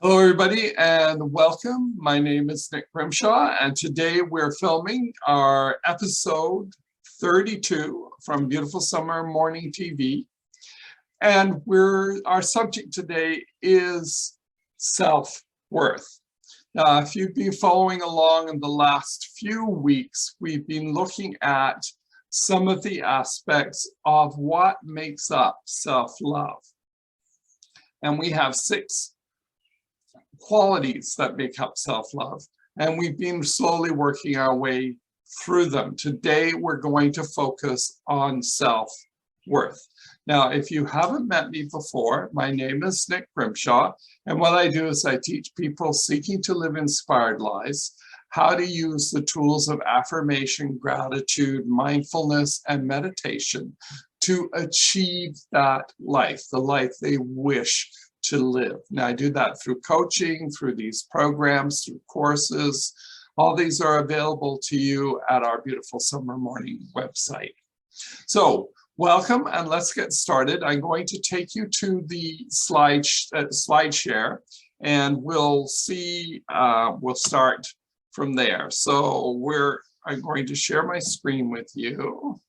Hello, everybody, and welcome. My name is Nick Grimshawe, and today we're filming our episode 32 from Beautiful Summer Morning TV. And our subject today is self-worth. Now, if you've been following along in the last few weeks, we've been looking at some of the aspects of what makes up self-love. And we have 6 qualities that make up self-love, and we've been slowly working our way through them. Today we're going to focus on self-worth. Now, if you haven't met me before, my name is Nick Grimshawe, and what I do is I teach people seeking to live inspired lives how to use the tools of affirmation, gratitude, mindfulness, and meditation to achieve that life, the life they wish to live. Now, I do that through coaching, through these programs, through courses. All these are available to you at our Beautiful Summer Morning website. So welcome, and let's get started. I'm going to take you to the slide share, and we'll start from there. So I'm going to share my screen with you.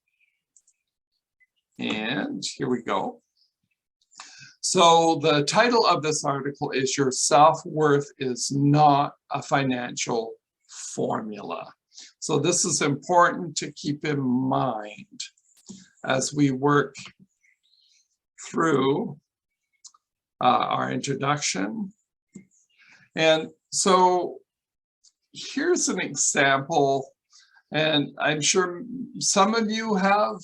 And here we go. So the title of this article is Your Self-Worth is Not a Financial Formula. So this is important to keep in mind as we work through our introduction. And so here's an example, and I'm sure some of you have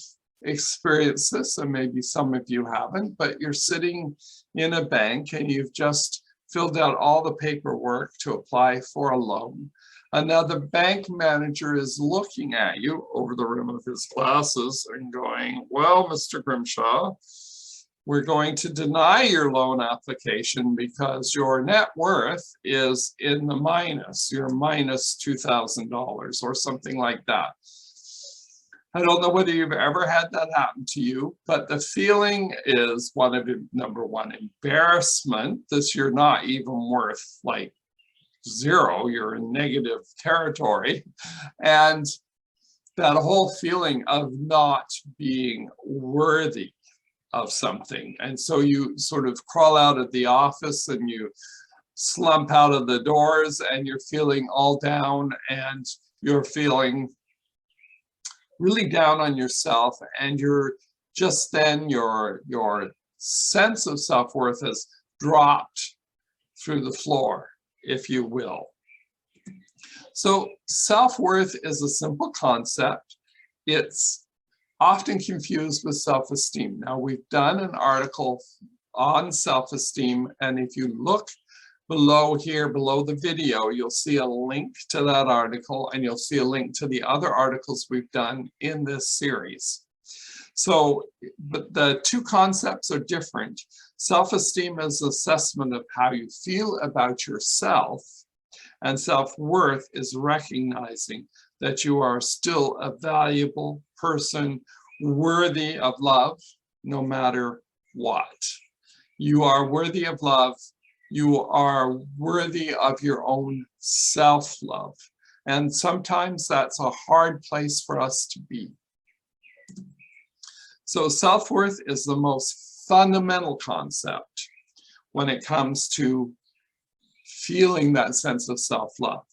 experienced this, and maybe some of you haven't, but you're sitting in a bank and you've just filled out all the paperwork to apply for a loan. And now the bank manager is looking at you over the rim of his glasses and going, well, Mr. Grimshawe, we're going to deny your loan application because your net worth is in the minus. You're minus $2,000 or something like that. I don't know whether you've ever had that happen to you, but the feeling is number one, embarrassment, that you're not even worth like 0, you're in negative territory, and that whole feeling of not being worthy of something. And so you sort of crawl out of the office and you slump out of the doors and you're feeling all down, and you're feeling really down on yourself, and your sense of self-worth has dropped through the floor, if you will. So self-worth is a simple concept. It's often confused with self-esteem. Now, we've done an article on self-esteem, and if you look below here, below the video, you'll see a link to that article, and you'll see a link to the other articles we've done in this series. So, but the two concepts are different. Self-esteem is assessment of how you feel about yourself, and self-worth is recognizing that you are still a valuable person, worthy of love, no matter what. You are worthy of love. You are worthy of your own self-love. And sometimes that's a hard place for us to be. So self-worth is the most fundamental concept when it comes to feeling that sense of self-love.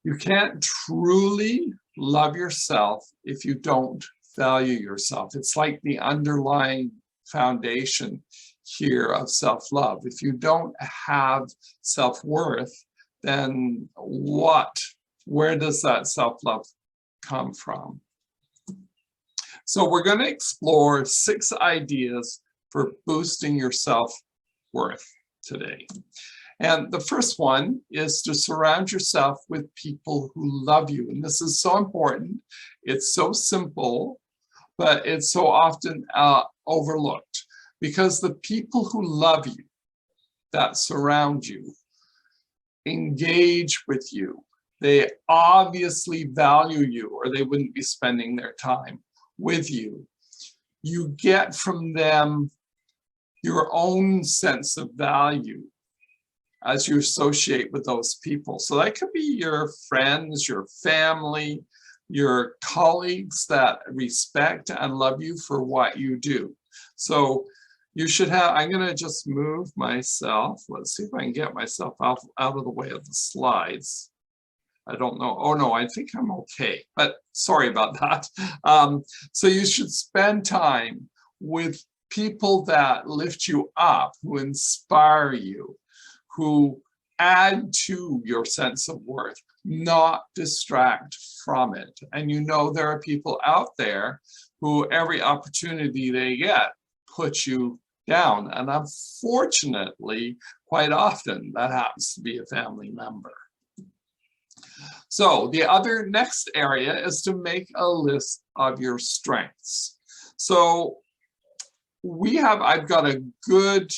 You can't truly love yourself if you don't value yourself. It's like the underlying foundation here of self-love. If you don't have self-worth, then where does that self-love come from? So we're going to explore 6 ideas for boosting your self-worth today. And the first one is to surround yourself with people who love you. And this is so important. It's so simple, but it's so often overlooked. Because the people who love you, that surround you, engage with you, they obviously value you, or they wouldn't be spending their time with you. You get from them your own sense of value, as you associate with those people. So that could be your friends, your family, your colleagues that respect and love you for what you do. So you should have, I'm going to just move myself. Let's see if I can get myself out of the way of the slides. I don't know. Oh no, I think I'm okay, but sorry about that. So you should spend time with people that lift you up, who inspire you, who add to your sense of worth, not distract from it. And you know there are people out there who every opportunity they get put you down. And unfortunately, quite often that happens to be a family member. So the other next area is to make a list of your strengths. So I've got a good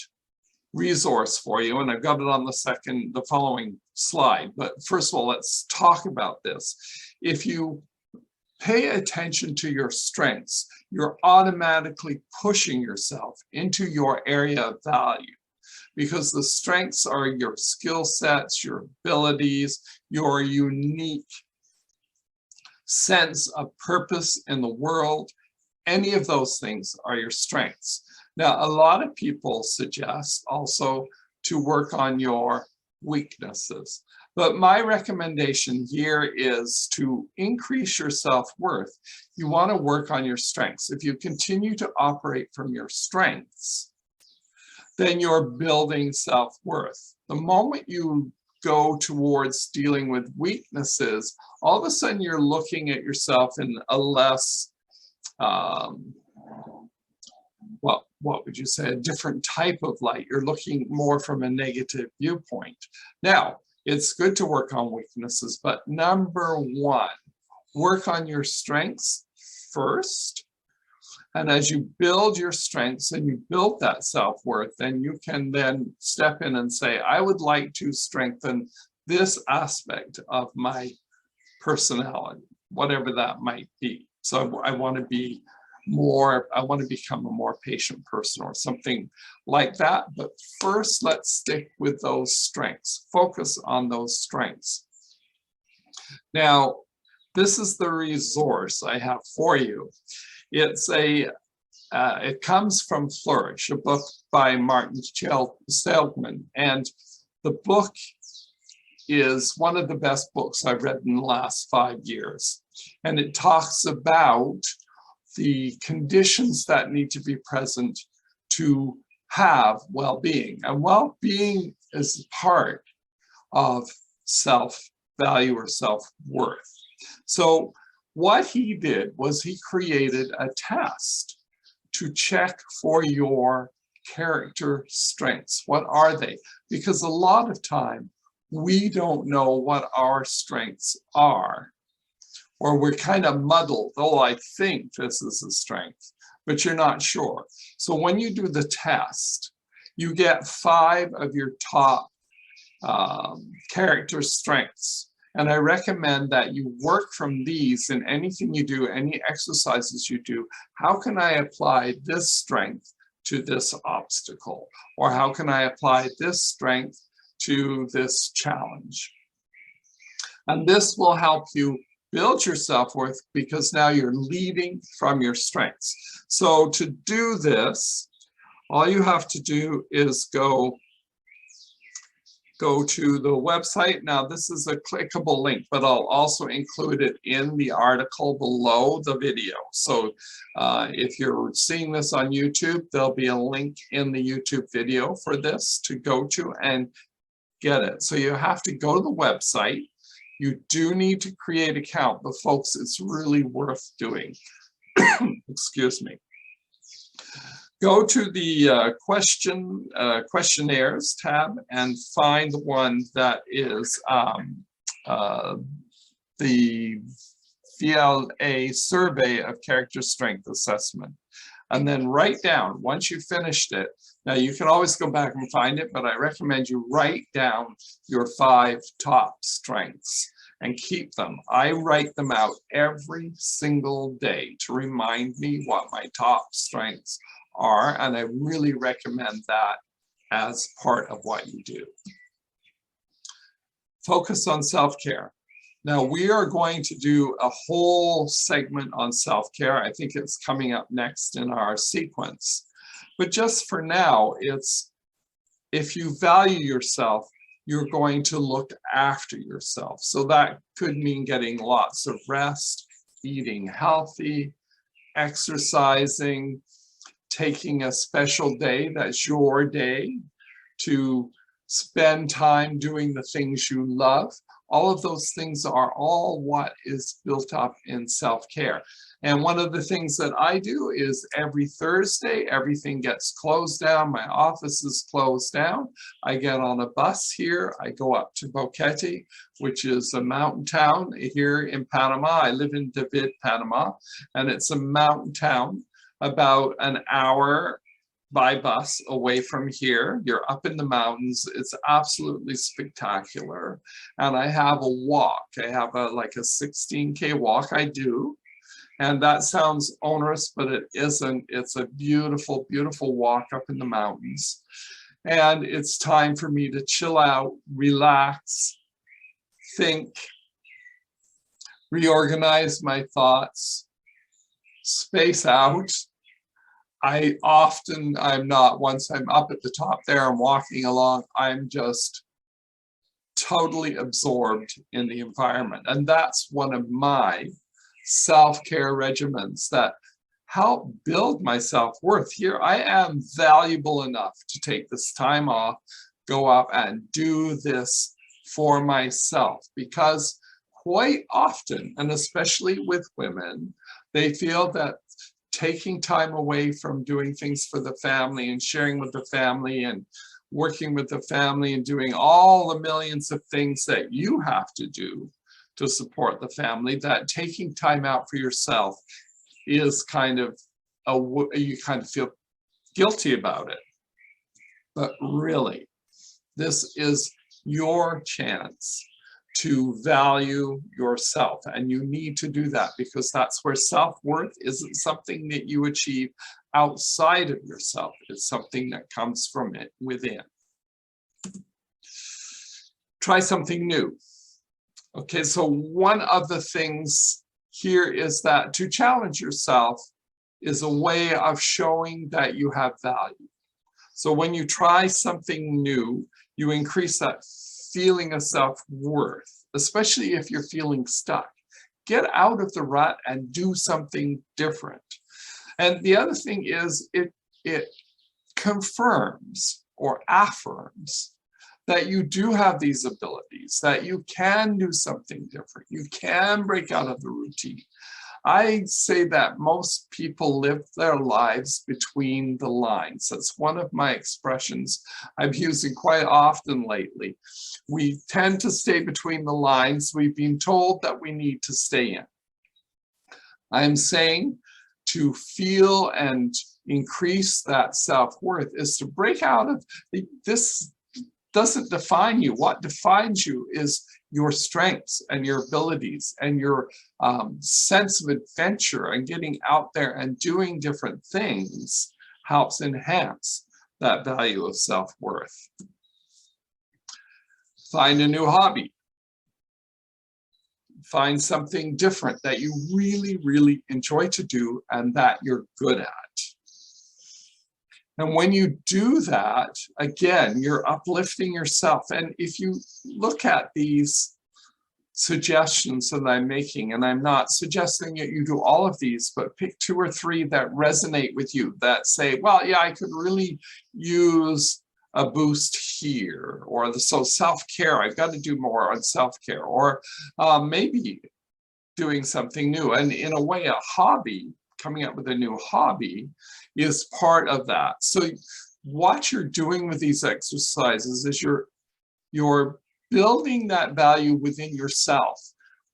resource for you, and I've got it on the following slide. But first of all, let's talk about this. If you pay attention to your strengths, you're automatically pushing yourself into your area of value, because the strengths are your skill sets, your abilities, your unique sense of purpose in the world. Any of those things are your strengths. Now, a lot of people suggest also to work on your weaknesses. But my recommendation here is to increase your self-worth. You want to work on your strengths. If you continue to operate from your strengths, then you're building self-worth. The moment you go towards dealing with weaknesses, all of a sudden you're looking at yourself in a less, what would you say, a different type of light. You're looking more from a negative viewpoint. Now, it's good to work on weaknesses, but number one, work on your strengths first. And as you build your strengths and you build that self-worth, then you can then step in and say, I would like to strengthen this aspect of my personality, whatever that might be. So I want to become a more patient person or something like that. But first, let's stick with those strengths. Focus on those strengths. Now, this is the resource I have for you. It comes from Flourish, a book by Martin Seligman, and the book is one of the best books I've read in the last 5 years. And it talks about the conditions that need to be present to have well-being. And well-being is part of self-value or self-worth. So what he did was he created a test to check for your character strengths. What are they? Because a lot of time we don't know what our strengths are, or we're kind of muddled. Oh, I think this is a strength, but you're not sure. So when you do the test, you get 5 of your top character strengths. And I recommend that you work from these in anything you do, any exercises you do. How can I apply this strength to this obstacle? Or how can I apply this strength to this challenge? And this will help you build your self-worth, because now you're leading from your strengths. So to do this, all you have to do is go to the website. Now, this is a clickable link, but I'll also include it in the article below the video. So if you're seeing this on YouTube, there'll be a link in the YouTube video for this to go to and get it. So you have to go to the website. You do need to create an account, but folks, it's really worth doing. Excuse me. Go to the questionnaires tab and find the one that is the VLA survey of character strength assessment. And then write down, once you've finished it, now you can always go back and find it, but I recommend you write down your 5 top strengths and keep them. I write them out every single day to remind me what my top strengths are, and I really recommend that as part of what you do. focus on self-care. Now, we are going to do a whole segment on self-care. I think it's coming up next in our sequence. But just for now, it's if you value yourself, you're going to look after yourself. So that could mean getting lots of rest, eating healthy, exercising, taking a special day that's your day to spend time doing the things you love. All of those things are all what is built up in self-care. And one of the things that I do is every Thursday, everything gets closed down. My office is closed down. I get on a bus here. I go up to Boquete, which is a mountain town here in Panama. I live in David, Panama, and it's a mountain town about an hour by bus away from here. You're up in the mountains. It's absolutely spectacular. And I have a walk. I have like a 16K walk I do. And that sounds onerous, but it isn't. It's a beautiful, beautiful walk up in the mountains. And it's time for me to chill out, relax, think, reorganize my thoughts, space out. I'm not, once I'm up at the top there, I'm walking along, I'm just totally absorbed in the environment. And that's one of my self-care regimens that help build my self-worth. Here I am valuable enough to take this time off, go up and do this for myself, because quite often, and especially with women, they feel that taking time away from doing things for the family and sharing with the family and working with the family and doing all the millions of things that you have to do to support the family, that taking time out for yourself is kind of you kind of feel guilty about it. But really, this is your chance to value yourself, and you need to do that, because that's where self-worth isn't something that you achieve outside of yourself. It's something that comes from it within. Try something new. Okay, so one of the things here is that to challenge yourself is a way of showing that you have value. So when you try something new, you increase that feeling of self-worth, especially if you're feeling stuck. Get out of the rut and do something different. And the other thing is it confirms or affirms that you do have these abilities, that you can do something different. You can break out of the routine. I say that most people live their lives between the lines. That's one of my expressions I'm using quite often lately. We tend to stay between the lines. We've been told that we need to stay in. I'm saying to feel and increase that self-worth is to break out of this. Doesn't define you. What defines you is your strengths and your abilities and your sense of adventure, and getting out there and doing different things helps enhance that value of self-worth. Find a new hobby. Find something different that you really, really enjoy to do and that you're good at. And when you do that, again, you're uplifting yourself. And if you look at these suggestions that I'm making, and I'm not suggesting that you do all of these, but pick 2 or 3 that resonate with you, that say, well, yeah, I could really use a boost here, or so self-care, I've got to do more on self-care, or maybe doing something new. And in a way, a hobby, coming up with a new hobby, is part of that. So what you're doing with these exercises is you're building that value within yourself.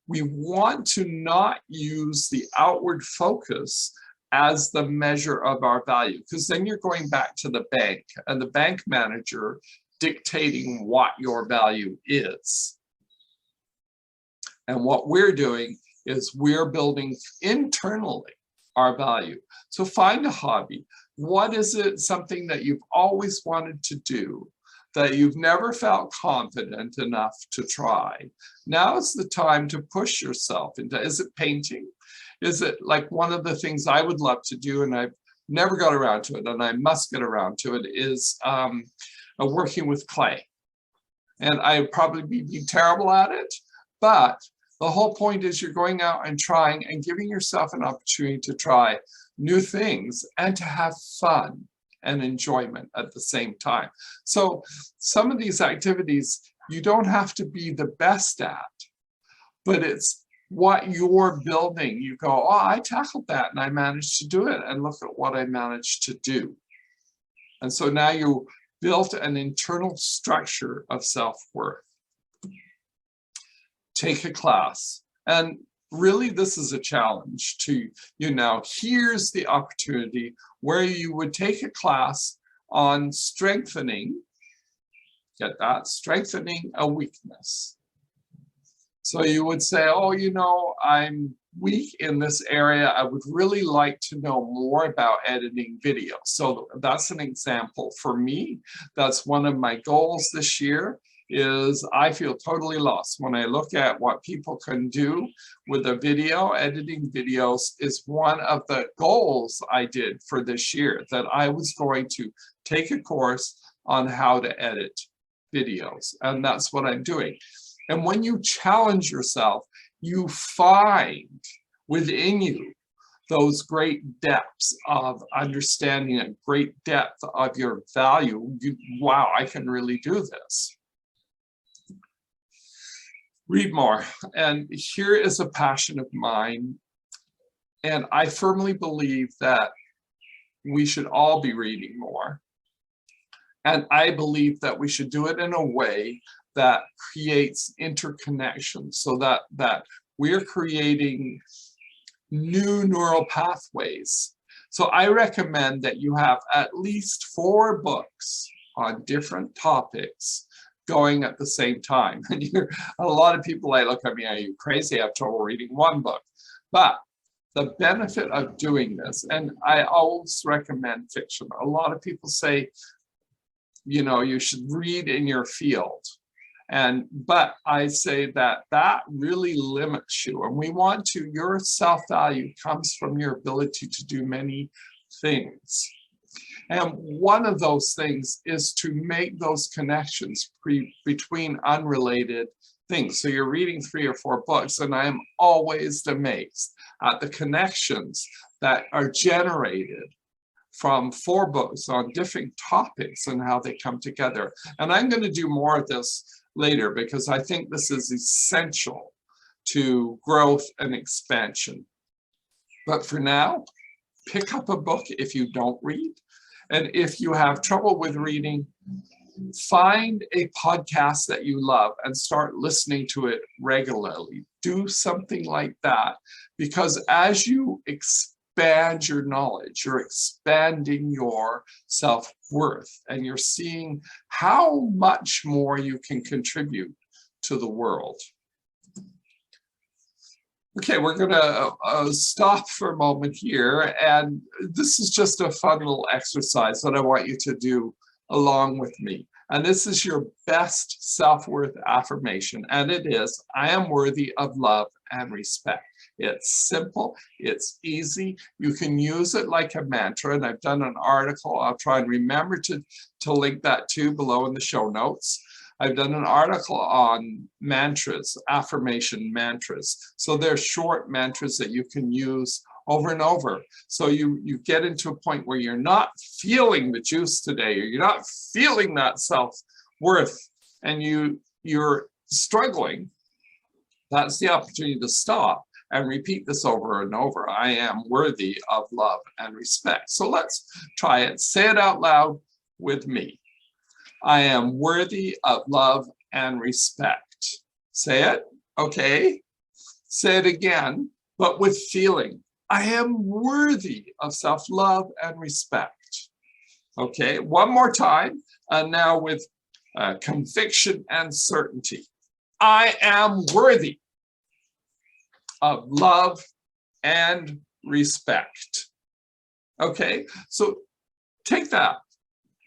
We want to not use the outward focus as the measure of our value, because then you're going back to the bank and the bank manager dictating what your value is. And what we're doing is we're building internally our value. So find a hobby. What is it, something that you've always wanted to do that you've never felt confident enough to try. Now is the time to push yourself into, is it painting? Is it like one of the things I would love to do, and I've never got around to it, and I must get around to it, is working with clay. And I'd probably be terrible at it, but the whole point is you're going out and trying and giving yourself an opportunity to try new things and to have fun and enjoyment at the same time. So some of these activities you don't have to be the best at, but it's what you're building. You go, oh, I tackled that and I managed to do it, and look at what I managed to do. And so now you built an internal structure of self-worth. Take a class. And really, this is a challenge to you now. Here's the opportunity where you would take a class on strengthening, get that, strengthening a weakness. So you would say, oh, you know, I'm weak in this area. I would really like to know more about editing video. So that's an example for me. That's one of my goals this year. Is I feel totally lost when I look at what people can do with a video. Editing videos is one of the goals I did for this year, that I was going to take a course on how to edit videos, and that's what I'm doing. And when you challenge yourself, you find within you those great depths of understanding and great depth of your value. Wow, I can really do this. Read more. And here is a passion of mine. And I firmly believe that we should all be reading more. And I believe that we should do it in a way that creates interconnection, so that we're creating new neural pathways. So I recommend that you have at least 4 books on different topics going at the same time. And a lot of people, I look at me, are you crazy? I have trouble reading one book. But the benefit of doing this, and I always recommend fiction. A lot of people say, you know, you should read in your field. But I say that really limits you. And we want to, your self-value comes from your ability to do many things. And one of those things is to make those connections between unrelated things. So you're reading 3 or 4 books, and I'm always amazed at the connections that are generated from 4 books on different topics and how they come together. And I'm going to do more of this later, because I think this is essential to growth and expansion. But for now, pick up a book if you don't read. And if you have trouble with reading, find a podcast that you love and start listening to it regularly. Do something like that, because as you expand your knowledge, you're expanding your self-worth, and you're seeing how much more you can contribute to the world. Okay, we're going to stop for a moment here, and this is just a fun little exercise that I want you to do along with me. And this is your best self-worth affirmation, and it is, I am worthy of love and respect. It's simple, it's easy, you can use it like a mantra, and I've done an article, I'll try and remember to link that too below in the show notes. I've done an article on mantras, affirmation mantras. So they're short mantras that you can use over and over. So you get into a point where you're not feeling the juice today, or you're not feeling that self-worth, and you're struggling. That's the opportunity to stop and repeat this over and over. I am worthy of love and respect. So let's try it. Say it out loud with me. I am worthy of love and respect. Say it. Okay. Say it again, but with feeling. I am worthy of self-love and respect. Okay. One more time. And now with conviction and certainty. I am worthy of love and respect. Okay. So take that.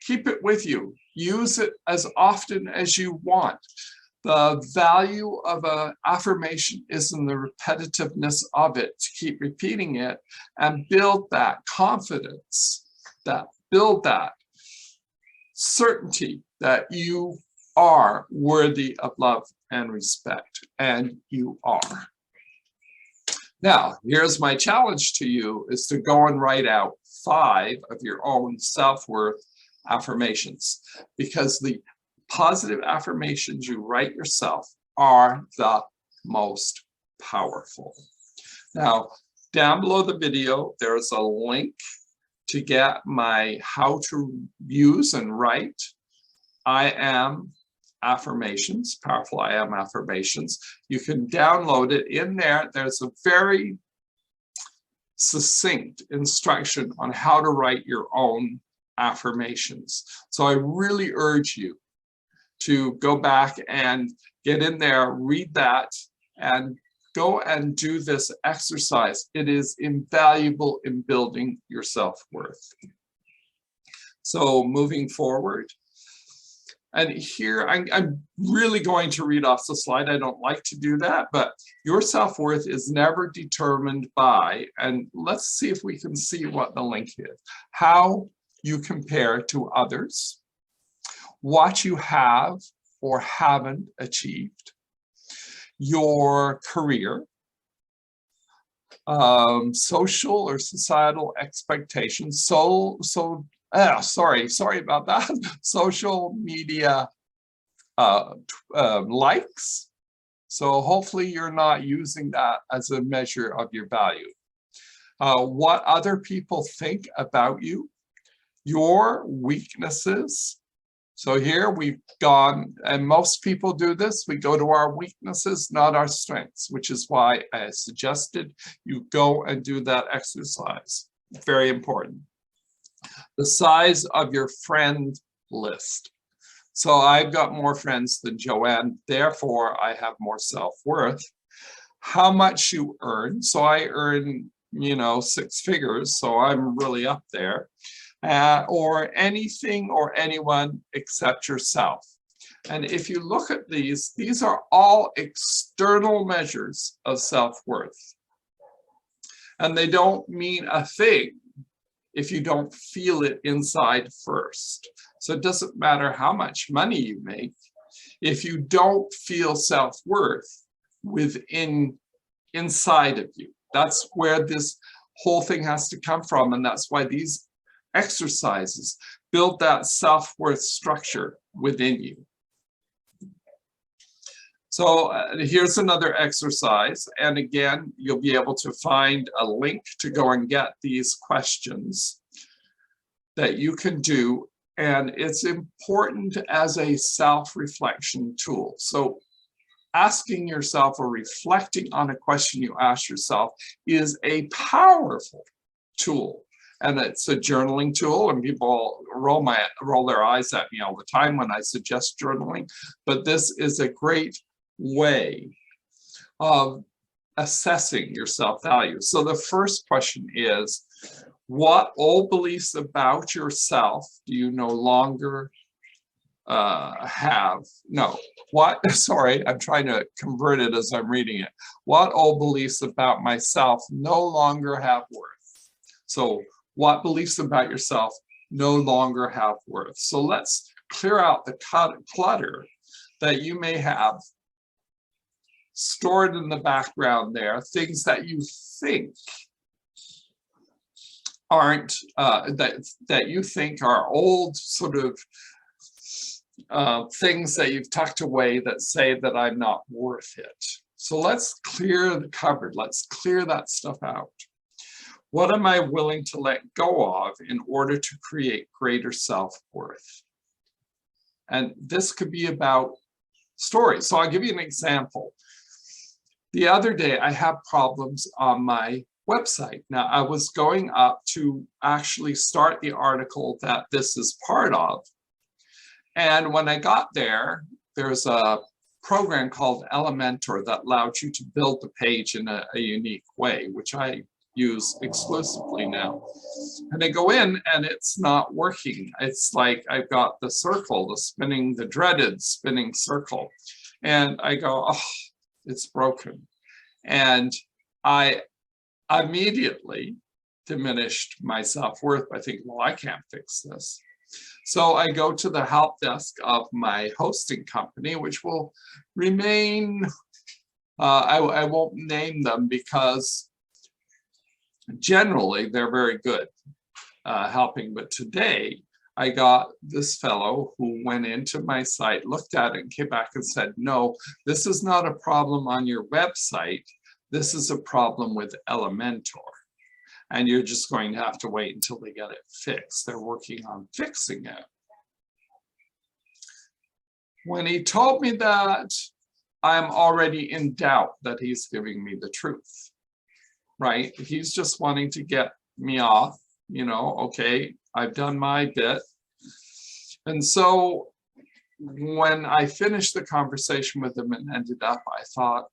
keep it with you. Use it as often as you want. The value of an affirmation is in the repetitiveness of it, to keep repeating it and build that confidence, build that certainty that you are worthy of love and respect, and you are. Now, here's my challenge to you, is to go and write out 5 of your own self-worth affirmations, because the positive affirmations you write yourself are the most powerful. Now, down below the video, there's a link to get my how to use and write I am affirmations, powerful I am affirmations. You can download it. In there, there's a very succinct instruction on how to write your own affirmations. So I really urge you to go back and get in there, read that, and go and do this exercise. It is invaluable in building your self-worth. So moving forward, and here I'm really going to read off the slide. I don't like to do that, but your self-worth is never determined by, and let's see if we can see what the link is, how you compare to others, what you have or haven't achieved, your career, social or societal expectations, sorry about that, social media likes. So hopefully you're not using that as a measure of your value. What other people think about you, your weaknesses. So here we've gone, and most people do this, we go to our weaknesses, not our strengths, which is why I suggested you go and do that exercise. Very important. The size of your friend list. So I've got more friends than Joanne, therefore I have more self-worth. How much you earn. So I earn, 6 figures, so I'm really up there. Or anything or anyone except yourself. And if you look at these are all external measures of self-worth. And they don't mean a thing if you don't feel it inside first. So it doesn't matter how much money you make, if you don't feel self-worth inside of you. That's where this whole thing has to come from, and that's why these exercises build that self-worth structure within you. So here's another exercise, and again, you'll be able to find a link to go and get these questions that you can do, and it's important as a self-reflection tool. So asking yourself or reflecting on a question you ask yourself is a powerful tool. And it's a journaling tool, and people roll their eyes at me all the time when I suggest journaling. But this is a great way of assessing your self-value. So the first question is, what old beliefs about yourself do you no longer have? No, what, sorry, I'm trying to convert it as I'm reading it. What old beliefs about myself no longer have worth? So what beliefs about yourself no longer have worth? So let's clear out the clutter that you may have stored in the background there, things that you think aren't, that you think are old sort of things that you've tucked away that say that I'm not worth it. So let's clear the cupboard, let's clear that stuff out. What am I willing to let go of in order to create greater self-worth? And this could be about stories. So I'll give you an example. The other day, I had problems on my website. Now, I was going up to actually start the article that this is part of. And when I got there, there's a program called Elementor that allowed you to build the page in a unique way, which I use exclusively now. And I go in and it's not working. It's like I've got the circle, the dreaded spinning circle. And I go, oh, it's broken. And I immediately diminished my self-worth by thinking, well, I can't fix this. So I go to the help desk of my hosting company, which will remain, I won't name them because generally they're very good helping. But today I got this fellow who went into my site, looked at it and came back and said, no, this is not a problem on your website. This is a problem with Elementor. And you're just going to have to wait until they get it fixed. They're working on fixing it. When he told me that, I'm already in doubt that he's giving me the truth, right? He's just wanting to get me off, you know, okay, I've done my bit. And so when I finished the conversation with him and ended up, I thought,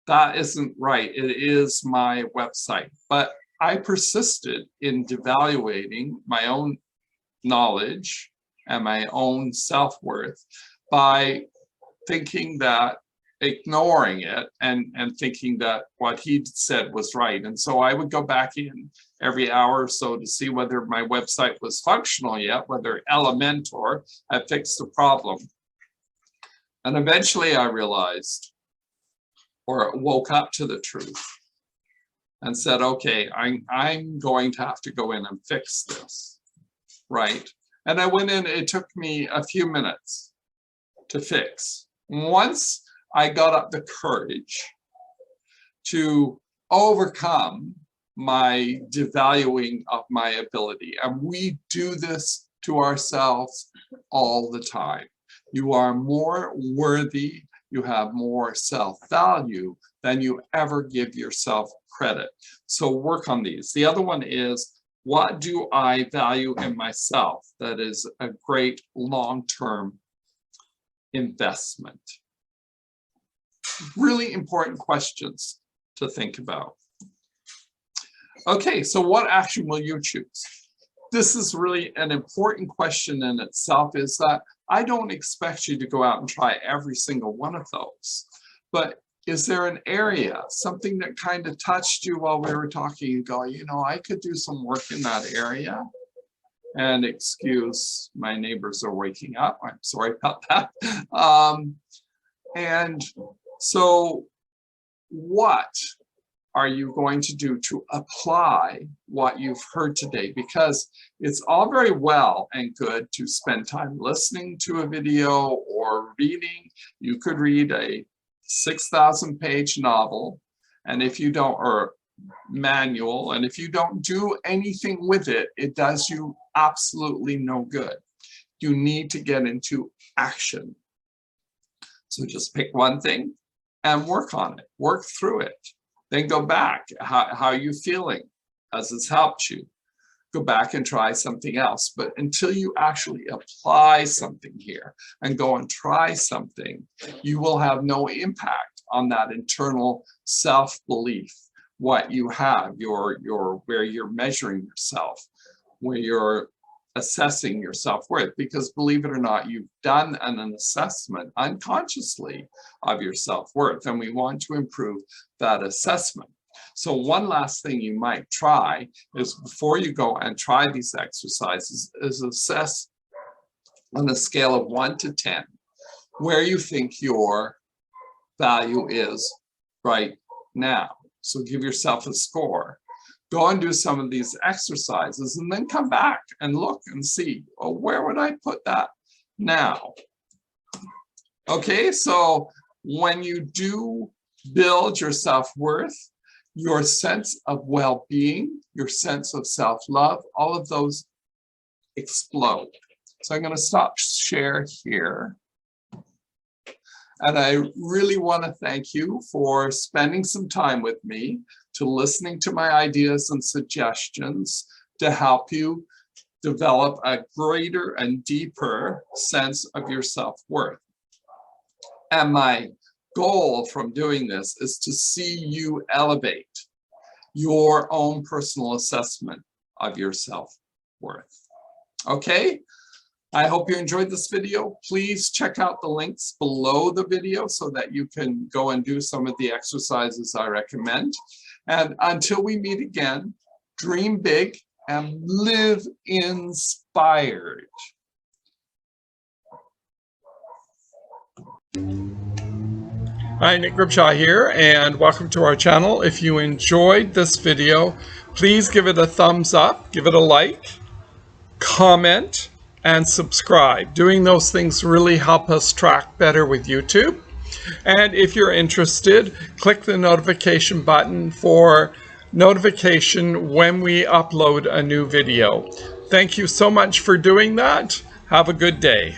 that isn't right. It is my website. But I persisted in devaluating my own knowledge and my own self-worth by thinking that, ignoring it and thinking that what he said was right. And so I would go back in every hour or so to see whether my website was functional yet, whether Elementor had fixed the problem. And eventually I realized, or woke up to the truth and said, okay, I'm going to have to go in and fix this, right? And I went in, it took me a few minutes to fix. Once I got up the courage to overcome my devaluing of my ability, and we do this to ourselves all the time. You are more worthy, you have more self-value than you ever give yourself credit. So work on these. The other one is, what do I value in myself? That is a great long-term investment. Really important questions to think about. Okay, so what action will you choose? This is really an important question in itself, is that I don't expect you to go out and try every single one of those, but is there an area, something that kind of touched you while we were talking, you go, you know, I could do some work in that area? And excuse, my neighbors are waking up. I'm sorry about that. And so what are you going to do to apply what you've heard today? Because it's all very well and good to spend time listening to a video or reading. You could read a 6,000-page novel, and if you don't, or manual, and if you don't do anything with it, it does you absolutely no good. You need to get into action. So just pick one thing and work on it, work through it. Then go back. How are you feeling? Has this helped you? Go back and try something else. But until you actually apply something here and go and try something, you will have no impact on that internal self-belief, what you have, where you're measuring yourself, where you're assessing your self-worth. Because believe it or not, you've done an assessment unconsciously of your self-worth, and we want to improve that assessment. So one last thing you might try is, before you go and try these exercises, is assess on a scale of 1 to 10 where you think your value is right now. So give yourself a score. Go and do some of these exercises and then come back and look and see, oh, where would I put that now? Okay, so when you do build your self-worth, your sense of well-being, your sense of self-love, all of those explode. So I'm going to stop share here. And I really want to thank you for spending some time with me, to listening to my ideas and suggestions to help you develop a greater and deeper sense of your self-worth. And my goal from doing this is to see you elevate your own personal assessment of your self-worth. Okay, I hope you enjoyed this video. Please check out the links below the video so that you can go and do some of the exercises I recommend. And until we meet again, dream big and live inspired. Hi, Nick Grimshawe here, and welcome to our channel. If you enjoyed this video, please give it a thumbs up, give it a like, comment, and subscribe. Doing those things really help us track better with YouTube. And if you're interested, click the notification button for notification when we upload a new video. Thank you so much for doing that. Have a good day.